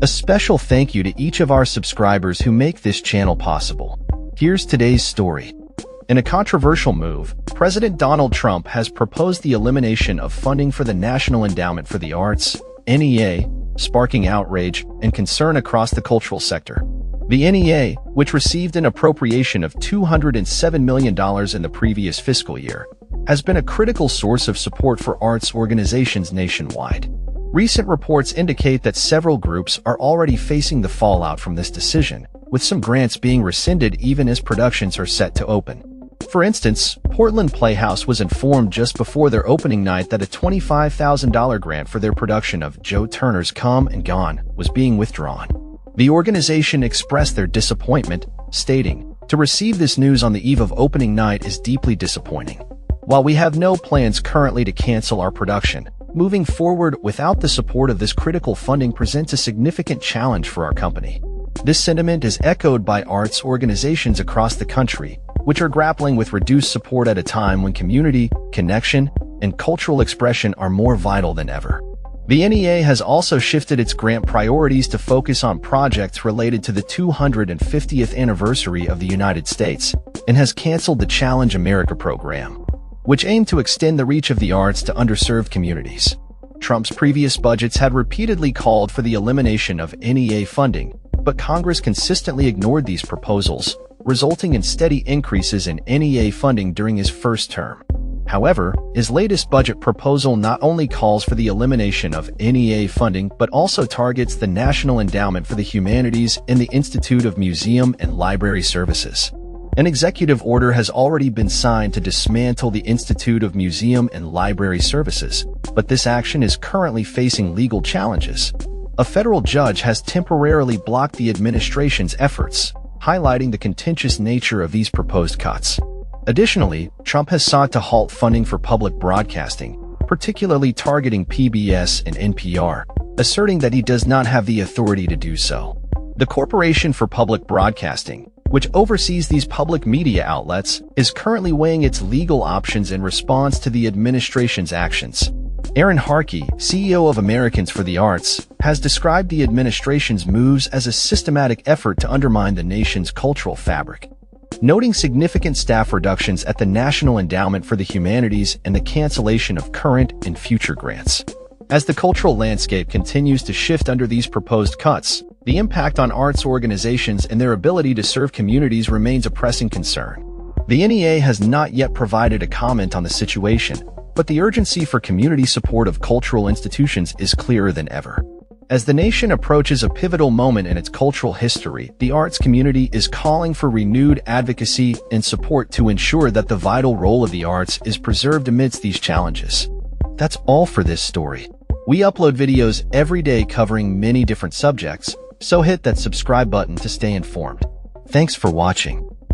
A special thank you to each of our subscribers who make this channel possible. Here's today's story. In a controversial move, President Donald Trump has proposed the elimination of funding for the National Endowment for the Arts, NEA, sparking outrage and concern across the cultural sector. The NEA, which received an appropriation of $207 million in the previous fiscal year, has been a critical source of support for arts organizations nationwide. Recent reports indicate that several groups are already facing the fallout from this decision, with some grants being rescinded even as productions are set to open. For instance, Portland Playhouse was informed just before their opening night that a $25,000 grant for their production of Joe Turner's Come and Gone was being withdrawn. The organization expressed their disappointment, stating, "To receive this news on the eve of opening night is deeply disappointing. While we have no plans currently to cancel our production, moving forward without the support of this critical funding presents a significant challenge for our company." This sentiment is echoed by arts organizations across the country, which are grappling with reduced support at a time when community, connection, and cultural expression are more vital than ever. The NEA has also shifted its grant priorities to focus on projects related to the 250th anniversary of the United States and has canceled the Challenge America program, which aimed to extend the reach of the arts to underserved communities. Trump's previous budgets had repeatedly called for the elimination of NEA funding, but Congress consistently ignored these proposals, resulting in steady increases in NEA funding during his first term. However, his latest budget proposal not only calls for the elimination of NEA funding but also targets the National Endowment for the Humanities and the Institute of Museum and Library Services. An executive order has already been signed to dismantle the Institute of Museum and Library Services, but this action is currently facing legal challenges. A federal judge has temporarily blocked the administration's efforts, highlighting the contentious nature of these proposed cuts. Additionally, Trump has sought to halt funding for public broadcasting, particularly targeting PBS and NPR, asserting that he does not have the authority to do so. The Corporation for Public Broadcasting, which oversees these public media outlets, is currently weighing its legal options in response to the administration's actions. Aaron Harkey, CEO of Americans for the Arts, has described the administration's moves as a systematic effort to undermine the nation's cultural fabric, noting significant staff reductions at the National Endowment for the Humanities and the cancellation of current and future grants. As the cultural landscape continues to shift under these proposed cuts, the impact on arts organizations and their ability to serve communities remains a pressing concern. The NEA has not yet provided a comment on the situation, but the urgency for community support of cultural institutions is clearer than ever. As the nation approaches a pivotal moment in its cultural history, the arts community is calling for renewed advocacy and support to ensure that the vital role of the arts is preserved amidst these challenges. That's all for this story. We upload videos every day covering many different subjects, so hit that subscribe button to stay informed. Thanks for watching.